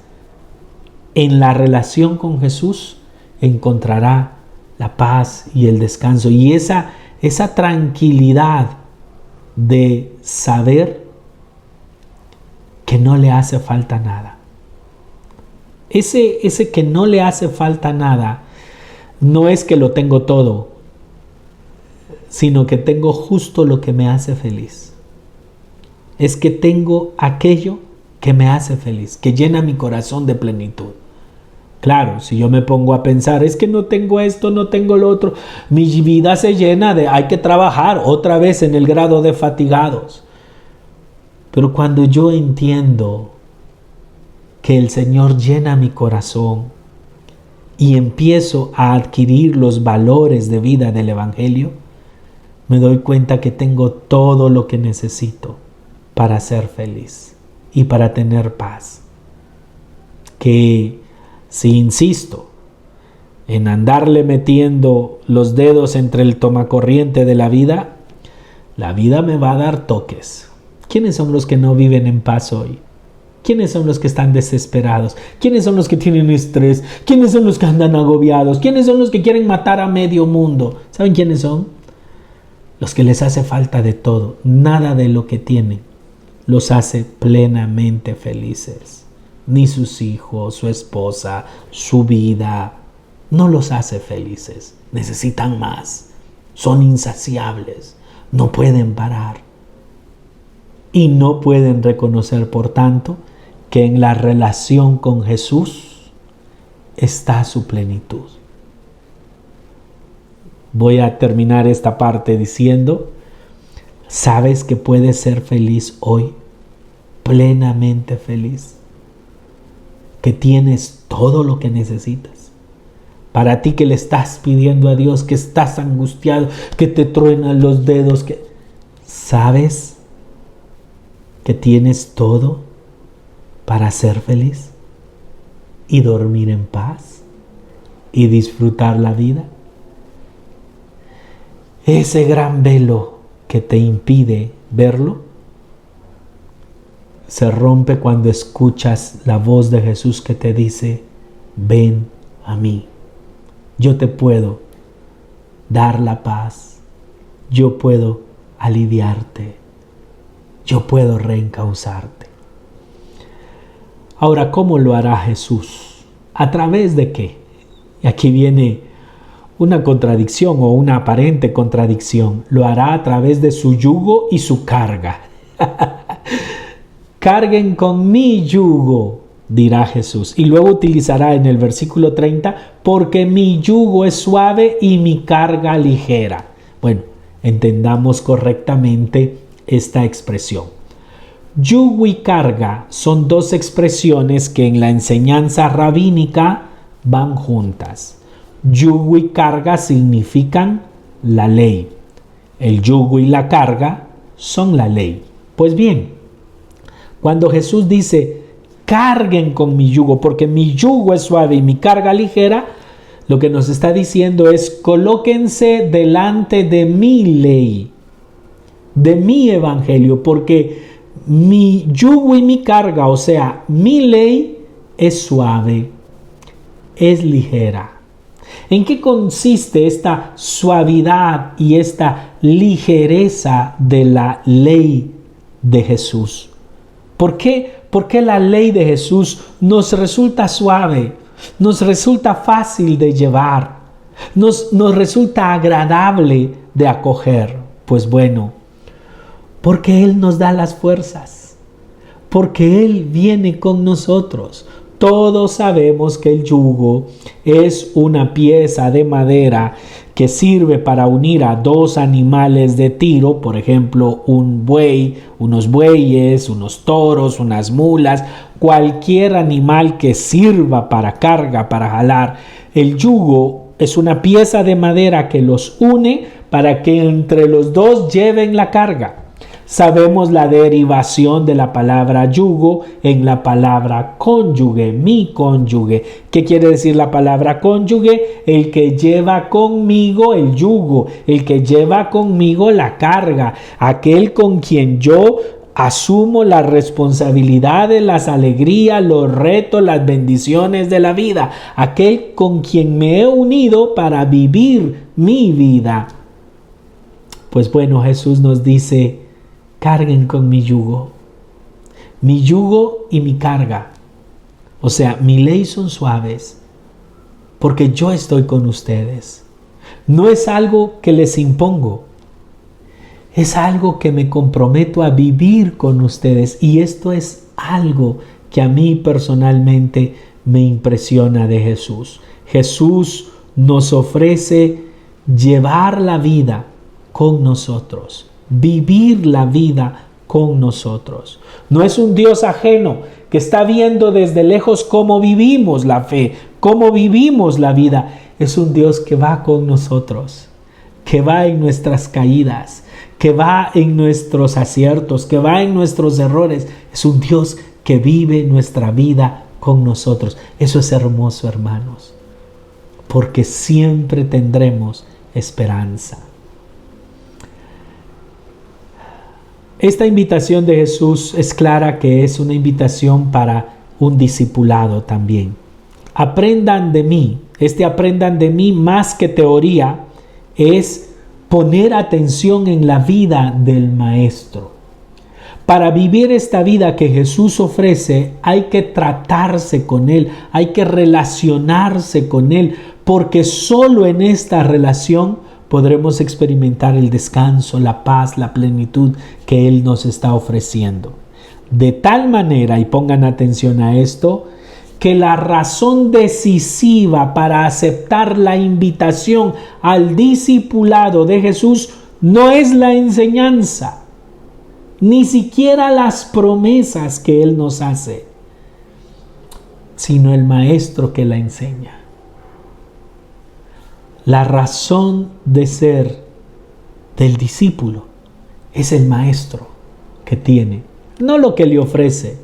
en la relación con Jesús encontrará la paz y el descanso y esa tranquilidad de saber que no le hace falta nada. Ese que no le hace falta nada no es que lo tengo todo, sino que tengo justo lo que me hace feliz. Es que tengo aquello que me hace feliz, que llena mi corazón de plenitud. Claro, si yo me pongo a pensar, es que no tengo esto, no tengo lo otro, mi vida se llena de, hay que trabajar otra vez en el grado de fatigados. Pero cuando yo entiendo que el Señor llena mi corazón y empiezo a adquirir los valores de vida del Evangelio, me doy cuenta que tengo todo lo que necesito para ser feliz. y para tener paz. Que si insisto en andarle metiendo los dedos entre el tomacorriente de la vida me va a dar toques. ¿Quiénes son los que no viven en paz hoy? ¿Quiénes son los que están desesperados? ¿Quiénes son los que tienen estrés? ¿Quiénes son los que andan agobiados? ¿Quiénes son los que quieren matar a medio mundo? ¿Saben quiénes son? Los que les hace falta de todo. Nada de lo que tienen los hace plenamente felices. Ni sus hijos, su esposa, su vida, no los hace felices. Necesitan más. Son insaciables. No pueden parar. Y no pueden reconocer, por tanto, que en la relación con Jesús está su plenitud. Voy a terminar esta parte diciendo, ¿sabes que puedes ser feliz hoy? Plenamente feliz. Que tienes todo lo que necesitas. Para ti que le estás pidiendo a Dios, que estás angustiado, que te truenan los dedos, ¿sabes que tienes todo para ser feliz y dormir en paz y disfrutar la vida? Ese gran velo que te impide verlo se rompe cuando escuchas la voz de Jesús que te dice: ven a mí, yo te puedo dar la paz, yo puedo aliviarte, yo puedo reencauzarte. Ahora, ¿cómo lo hará Jesús? ¿A través de qué? Y aquí viene una contradicción o una aparente contradicción. Lo hará a través de su yugo y su carga. Carguen con mi yugo, dirá Jesús. Y luego utilizará en el versículo 30, porque mi yugo es suave y mi carga ligera. Bueno, entendamos correctamente esta expresión. Yugo y carga son dos expresiones que en la enseñanza rabínica van juntas. Yugo y carga significan la ley. El yugo y la carga son la ley. Pues bien, cuando Jesús dice, carguen con mi yugo, porque mi yugo es suave y mi carga ligera, lo que nos está diciendo es, colóquense delante de mi ley, de mi evangelio, porque mi yugo y mi carga, o sea, mi ley es suave, es ligera. ¿En qué consiste esta suavidad y esta ligereza de la ley de Jesús? ¿Por qué la ley de Jesús nos resulta suave, nos resulta fácil de llevar, nos resulta agradable de acoger? Pues bueno, porque Él nos da las fuerzas, porque Él viene con nosotros. Todos sabemos que el yugo es una pieza de madera que sirve para unir a dos animales de tiro, por ejemplo, un buey, unos bueyes, unos toros, unas mulas, cualquier animal que sirva para carga, para jalar. El yugo es una pieza de madera que los une para que entre los dos lleven la carga. Sabemos la derivación de la palabra yugo en la palabra cónyuge, mi cónyuge. ¿Qué quiere decir la palabra cónyuge? El que lleva conmigo el yugo, el que lleva conmigo la carga, aquel con quien yo asumo la responsabilidad de las alegrías, los retos, las bendiciones de la vida, aquel con quien me he unido para vivir mi vida. Pues bueno, Jesús nos dice, carguen con mi yugo y mi carga. O sea, mi ley son suaves porque yo estoy con ustedes. No es algo que les impongo, es algo que me comprometo a vivir con ustedes, y esto es algo que a mí personalmente me impresiona de Jesús. Jesús nos ofrece llevar la vida con nosotros, vivir la vida con nosotros. No es un Dios ajeno que está viendo desde lejos cómo vivimos la fe, cómo vivimos la vida. Es un Dios que va con nosotros, que va en nuestras caídas, que va en nuestros aciertos, que va en nuestros errores. Es un Dios que vive nuestra vida con nosotros. Eso es hermoso, hermanos, porque siempre tendremos esperanza. Esta invitación de Jesús es clara que es una invitación para un discipulado también. Aprendan de mí. Aprendan de mí, más que teoría, es poner atención en la vida del Maestro. Para vivir esta vida que Jesús ofrece, hay que tratarse con Él, hay que relacionarse con Él, porque solo en esta relación podremos experimentar el descanso, la paz, la plenitud que Él nos está ofreciendo. De tal manera, y pongan atención a esto, que la razón decisiva para aceptar la invitación al discipulado de Jesús no es la enseñanza, ni siquiera las promesas que Él nos hace, sino el Maestro que la enseña. La razón de ser del discípulo es el Maestro que tiene, no lo que le ofrece,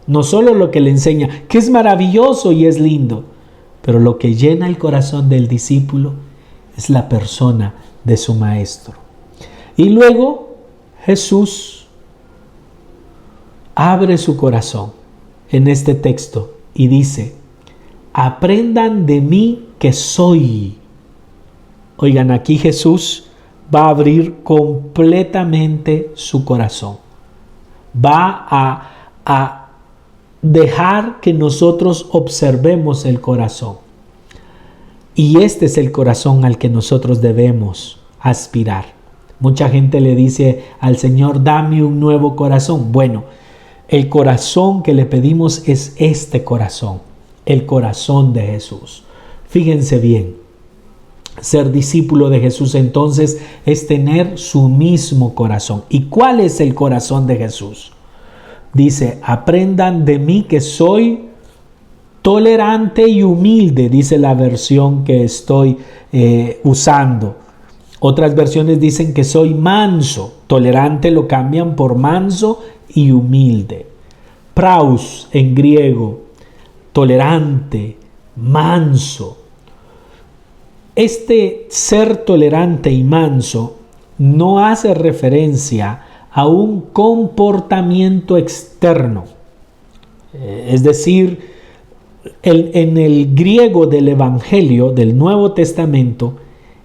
no solo lo que le enseña, que es maravilloso y es lindo, pero lo que llena el corazón del discípulo es la persona de su Maestro. Y luego Jesús abre su corazón en este texto y dice: aprendan de mí que soy. Oigan, aquí Jesús va a abrir completamente su corazón. Va a dejar que nosotros observemos el corazón. Y este es el corazón al que nosotros debemos aspirar. Mucha gente le dice al Señor: dame un nuevo corazón. Bueno, el corazón que le pedimos es este corazón, el corazón de Jesús. Fíjense bien, ser discípulo de Jesús entonces es tener su mismo corazón. ¿Y cuál es el corazón de Jesús? Dice: aprendan de mí que soy tolerante y humilde, dice la versión que estoy usando. Otras versiones dicen que soy manso. Tolerante lo cambian por manso y humilde. Praus en griego, tolerante, manso. Este ser tolerante y manso no hace referencia a un comportamiento externo. Es decir, en el griego del Evangelio, del Nuevo Testamento,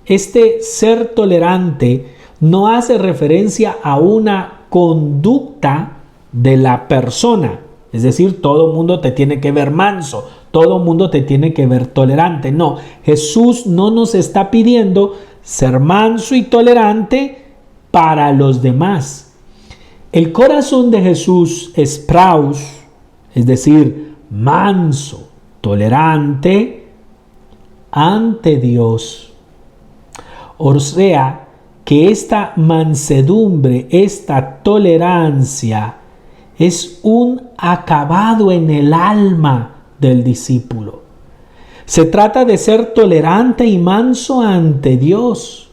este ser tolerante no hace referencia a una conducta de la persona. Es decir, todo mundo te tiene que ver manso, todo mundo te tiene que ver tolerante. No, Jesús no nos está pidiendo ser manso y tolerante para los demás. El corazón de Jesús es praus, es decir, manso, tolerante ante Dios. O sea, que esta mansedumbre, esta tolerancia, es un acabado en el alma del discípulo. Se trata de ser tolerante y manso ante Dios,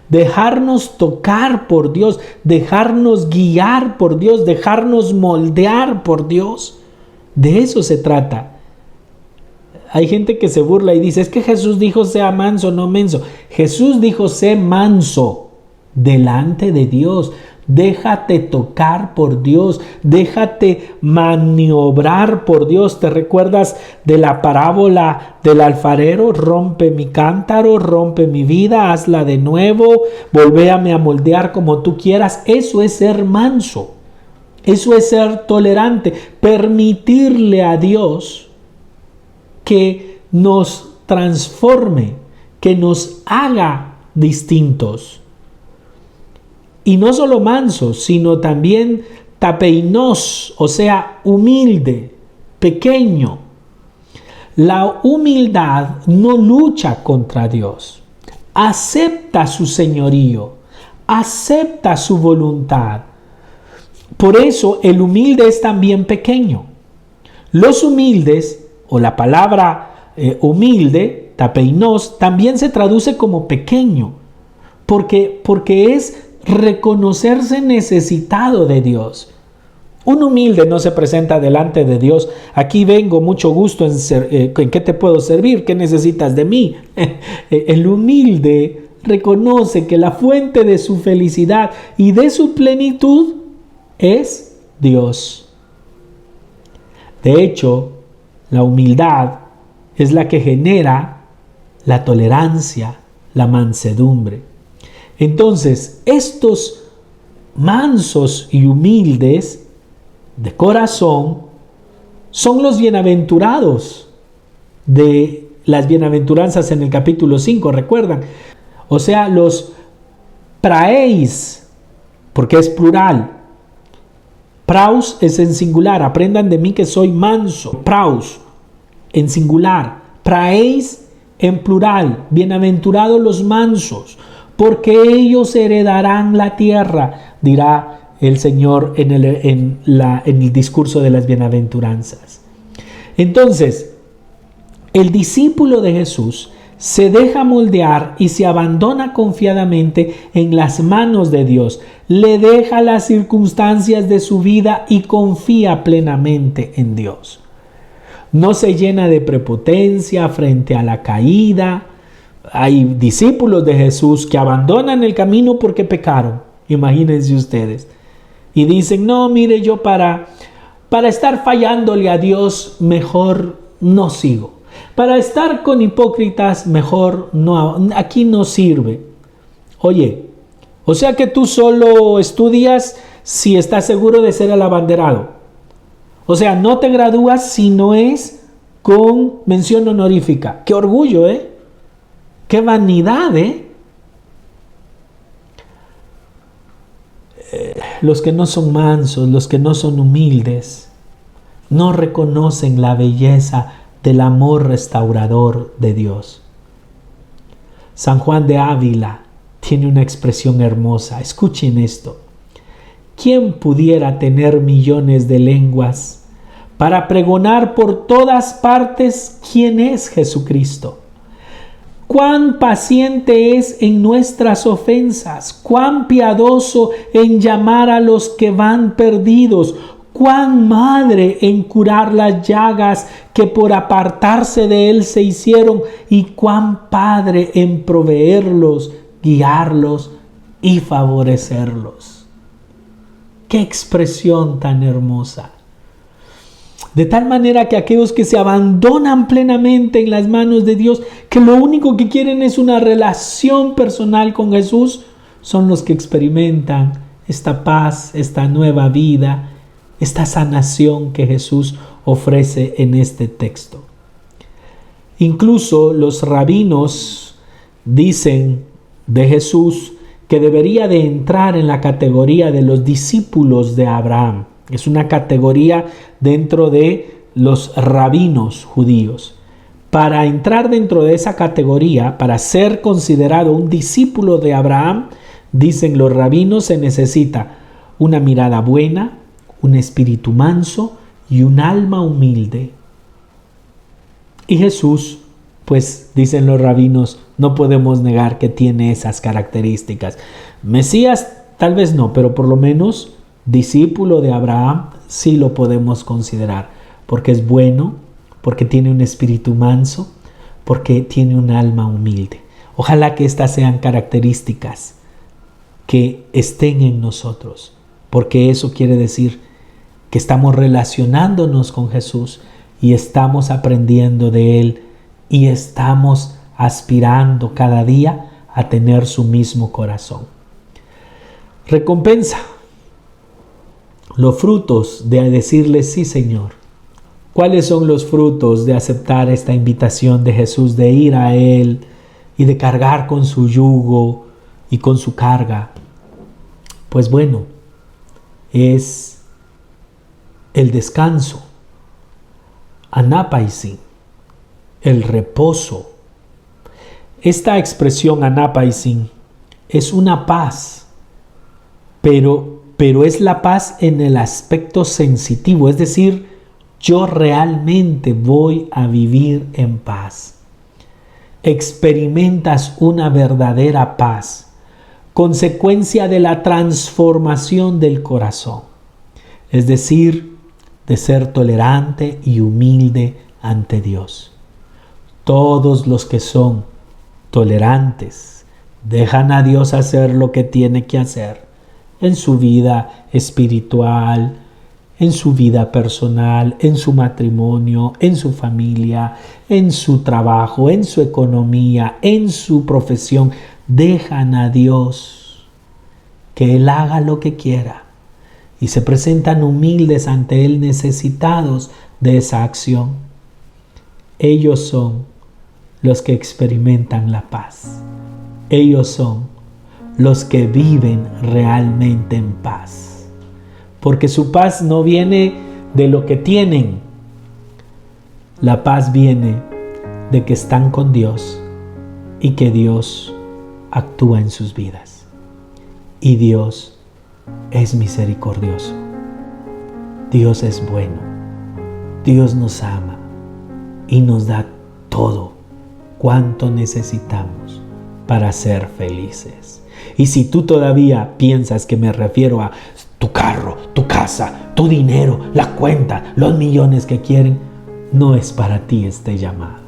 dejarnos tocar por Dios, dejarnos guiar por Dios, dejarnos moldear por Dios. De eso se trata. Hay gente que se burla y dice: es que Jesús dijo sea manso, no menso. Jesús dijo: sé manso delante de Dios. Déjate tocar por Dios, déjate maniobrar por Dios. ¿Te recuerdas de la parábola del alfarero? Rompe mi cántaro, rompe mi vida, hazla de nuevo, volvéame a moldear como tú quieras. Eso es ser manso, eso es ser tolerante, permitirle a Dios que nos transforme, que nos haga distintos. Y no solo mansos, sino también tapeinos, o sea, humilde, pequeño. La humildad no lucha contra Dios. Acepta su señorío, acepta su voluntad. Por eso el humilde es también pequeño. Los humildes, o la palabra humilde, tapeinos, también se traduce como pequeño, porque es reconocerse necesitado de Dios. Un humilde no se presenta delante de Dios. Aquí vengo, mucho gusto ¿en qué te puedo servir? ¿Qué necesitas de mí? El humilde reconoce que la fuente de su felicidad y de su plenitud es Dios. De hecho, la humildad es la que genera la tolerancia, la mansedumbre. Entonces, estos mansos y humildes de corazón son los bienaventurados de las bienaventuranzas en el capítulo 5, ¿recuerdan? O sea, los praeis, porque es plural. Praus es en singular, aprendan de mí que soy manso. Praus en singular, praeis en plural, bienaventurados los mansos, porque ellos heredarán la tierra, dirá el Señor en el discurso de las bienaventuranzas. Entonces, el discípulo de Jesús se deja moldear y se abandona confiadamente en las manos de Dios, le deja las circunstancias de su vida y confía plenamente en Dios. No se llena de prepotencia frente a la caída. Hay discípulos de Jesús que abandonan el camino porque pecaron, imagínense ustedes, y dicen, no, mire, yo para estar fallándole a Dios, mejor no sigo. Para estar con hipócritas, mejor no, aquí no sirve. Oye, o sea que tú solo estudias si estás seguro de ser el abanderado. O sea, no te gradúas si no es con mención honorífica. ¡Qué orgullo, eh! ¡Qué vanidad, Los que no son mansos, los que no son humildes, no reconocen la belleza del amor restaurador de Dios. San Juan de Ávila tiene una expresión hermosa. Escuchen esto. ¿Quién pudiera tener millones de lenguas para pregonar por todas partes quién es Jesucristo? Cuán paciente es en nuestras ofensas, cuán piadoso en llamar a los que van perdidos, cuán madre en curar las llagas que por apartarse de él se hicieron, y cuán padre en proveerlos, guiarlos y favorecerlos. ¡Qué expresión tan hermosa! De tal manera que aquellos que se abandonan plenamente en las manos de Dios, que lo único que quieren es una relación personal con Jesús, son los que experimentan esta paz, esta nueva vida, esta sanación que Jesús ofrece en este texto. Incluso los rabinos dicen de Jesús que debería de entrar en la categoría de los discípulos de Abraham. Es una categoría dentro de los rabinos judíos. Para entrar dentro de esa categoría, para ser considerado un discípulo de Abraham, dicen los rabinos, se necesita una mirada buena, un espíritu manso y un alma humilde. Y Jesús, pues dicen los rabinos, no podemos negar que tiene esas características. Mesías tal vez no, pero por lo menos discípulo de Abraham sí lo podemos considerar, porque es bueno, porque tiene un espíritu manso, porque tiene un alma humilde. Ojalá que estas sean características que estén en nosotros, porque eso quiere decir que estamos relacionándonos con Jesús y estamos aprendiendo de Él y estamos aspirando cada día a tener su mismo corazón. Recompensa. Los frutos de decirle sí, Señor. ¿Cuáles son los frutos de aceptar esta invitación de Jesús, de ir a Él y de cargar con su yugo y con su carga? Pues bueno, es el descanso, anapaisin, el reposo. Esta expresión anapaisin es una paz, pero es la paz en el aspecto sensitivo, es decir, yo realmente voy a vivir en paz. Experimentas una verdadera paz, consecuencia de la transformación del corazón. es decir, de ser tolerante y humilde ante Dios. Todos los que son tolerantes dejan a Dios hacer lo que tiene que hacer en su vida espiritual, en su vida personal, en su matrimonio, en su familia, en su trabajo, en su economía, en su profesión. Dejan a Dios que Él haga lo que quiera y se presentan humildes ante Él, necesitados de esa acción. Ellos son los que experimentan la paz. Ellos son los que viven realmente en paz. Porque su paz no viene de lo que tienen. La paz viene de que están con Dios y que Dios actúa en sus vidas. Y Dios es misericordioso. Dios es bueno. Dios nos ama y nos da todo cuanto necesitamos para ser felices. Y si tú todavía piensas que me refiero a tu carro, tu casa, tu dinero, la cuenta, los millones que quieren, no es para ti este llamado.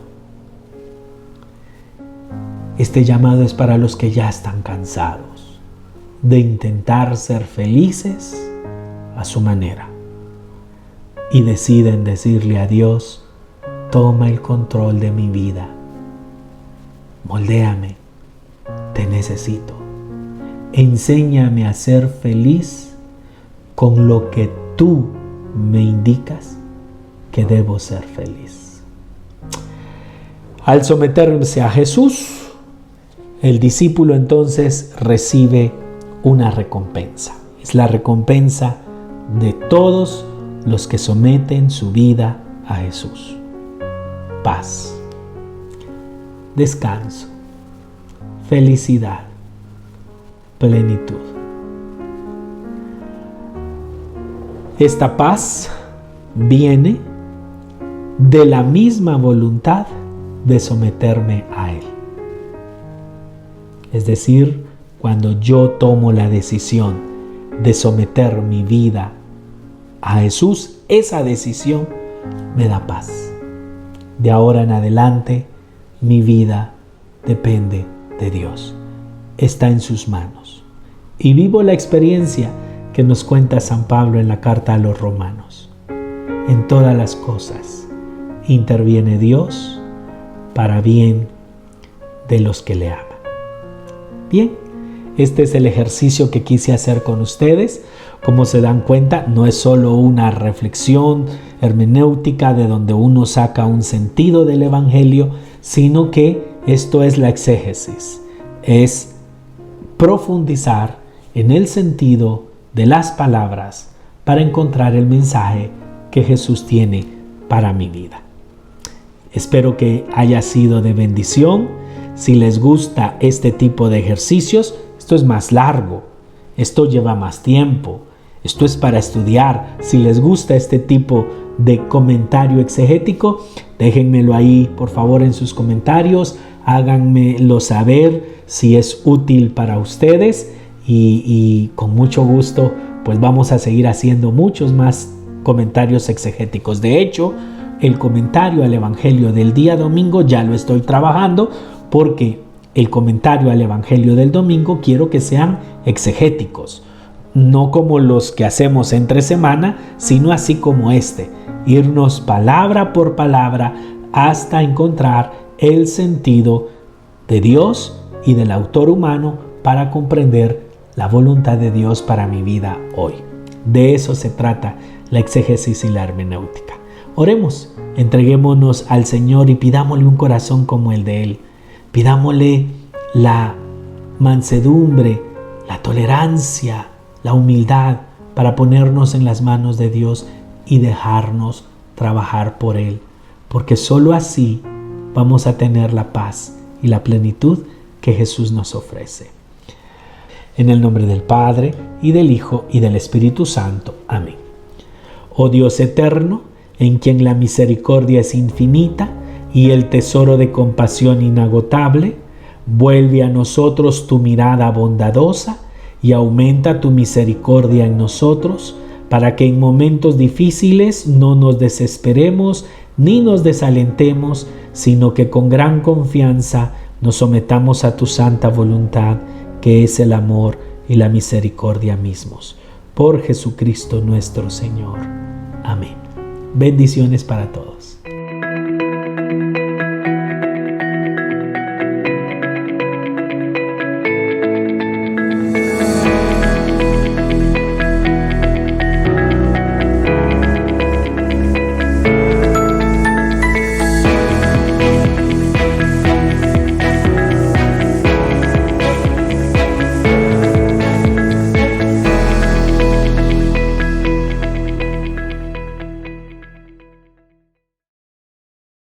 Este llamado es para los que ya están cansados de intentar ser felices a su manera y deciden decirle a Dios: toma el control de mi vida, moldéame, te necesito, enséñame a ser feliz con lo que tú me indicas que debo ser feliz. Al someterse a Jesús, el discípulo entonces recibe una recompensa. Es la recompensa de todos los que someten su vida a Jesús. Paz, descanso, felicidad, plenitud. Esta paz viene de la misma voluntad de someterme a Él. Es decir, cuando yo tomo la decisión de someter mi vida a Jesús, esa decisión me da paz. De ahora en adelante, mi vida depende de Dios. Está en sus manos. Y vivo la experiencia que nos cuenta San Pablo en la carta a los Romanos. En todas las cosas interviene Dios para bien de los que le aman. Bien, este es el ejercicio que quise hacer con ustedes. Como se dan cuenta, no es solo una reflexión hermenéutica de donde uno saca un sentido del Evangelio, sino que esto es la exégesis, es profundizar en el sentido de las palabras para encontrar el mensaje que Jesús tiene para mi vida. Espero que haya sido de bendición. Si les gusta este tipo de ejercicios, esto es más largo, esto lleva más tiempo, esto es para estudiar. Si les gusta este tipo de comentario exegético, déjenmelo ahí por favor en sus comentarios, háganmelo saber si es útil para ustedes y con mucho gusto pues vamos a seguir haciendo muchos más comentarios exegéticos. De hecho, el comentario al Evangelio del día domingo ya lo estoy trabajando, porque el comentario al Evangelio del domingo quiero que sean exegéticos, no como los que hacemos entre semana, sino así como irnos palabra por palabra hasta encontrar el sentido de Dios y del autor humano para comprender la voluntad de Dios para mi vida hoy. De eso se trata la exégesis y la hermenéutica. Oremos, entreguémonos al Señor y pidámosle un corazón como el de Él. Pidámosle la mansedumbre, la tolerancia, la humildad para ponernos en las manos de Dios y dejarnos trabajar por Él, porque solo así vamos a tener la paz y la plenitud que Jesús nos ofrece. En el nombre del Padre, y del Hijo, y del Espíritu Santo. Amén. Oh Dios eterno, en quien la misericordia es infinita y el tesoro de compasión inagotable, vuelve a nosotros tu mirada bondadosa y aumenta tu misericordia en nosotros, para que en momentos difíciles no nos desesperemos ni nos desalentemos, sino que con gran confianza nos sometamos a tu santa voluntad, que es el amor y la misericordia mismos. Por Jesucristo nuestro Señor. Amén. Bendiciones para todos.